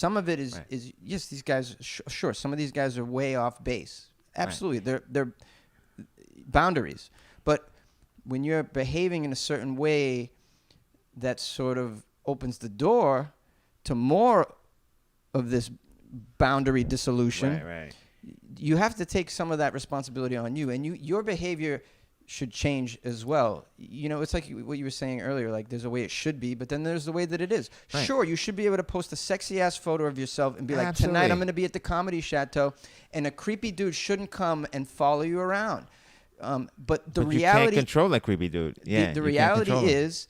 Some of it is yes, these guys, sure, some of these guys are way off base. Absolutely. Right. They're boundaries. But when you're behaving in a certain way that sort of opens the door to more of this boundary dissolution, right. You have to take some of that responsibility on you, and your behavior should change as well. It's like what you were saying earlier, like there's a way it should be, but then there's the way that it is. Right. Sure, you should be able to post a sexy ass photo of yourself and be like, tonight I'm going to be at the Comedy Chateau, and a creepy dude shouldn't come and follow you around. But reality, you can't control that creepy dude. Yeah, the reality is,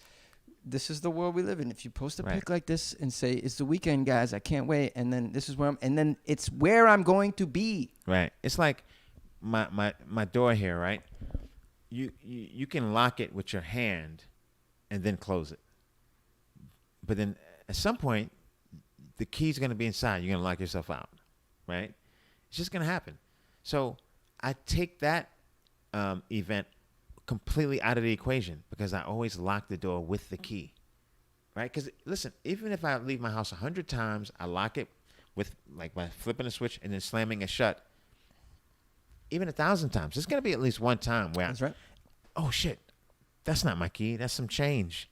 this is the world we live in. If you post a pic like this and say, it's the weekend, guys, I can't wait, and then this is where and then it's where I'm going to be. Right. It's like my door here, right? You can lock it with your hand and then close it. But then at some point, the key's going to be inside. You're going to lock yourself out, right? It's just going to happen. So I take that event completely out of the equation because I always lock the door with the key, right? Because listen, even if I leave my house 100 times, I lock it with like by flipping a switch and then slamming it shut. Even 1,000 times, there's gonna be at least one time where that's right. Oh shit, that's not my key. That's some change.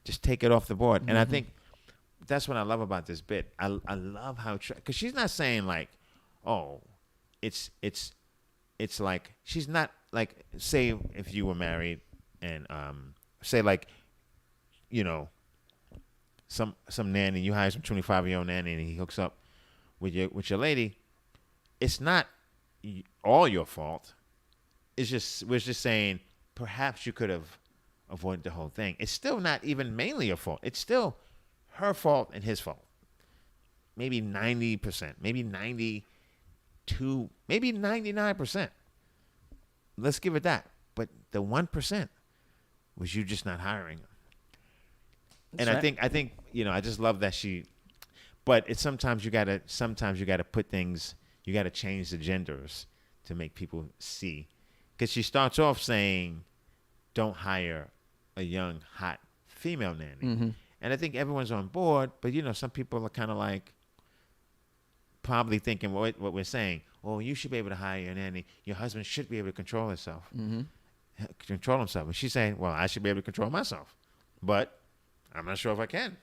Just take it off the board. And I think that's what I love about this bit. I love how because she's not saying like, oh, it's like she's not. Like, say if you were married and say like, some nanny, you hire some 25-year-old nanny and he hooks up with your lady, it's not all your fault. We're just saying perhaps you could have avoided the whole thing. It's still not even mainly your fault. It's still her fault and his fault. Maybe 90%, maybe 92, maybe 99%. Let's give it that. But the 1% was you just not hiring them. And right. I think I just love that she. But it's sometimes you gotta put things. You gotta change the genders to make people see. Because she starts off saying, "Don't hire a young hot female nanny," and I think everyone's on board. But some people are kind of like probably thinking what we're saying. Oh, you should be able to hire a nanny. Your husband should be able to control himself. Control himself. And she's saying, well, I should be able to control myself. But I'm not sure if I can.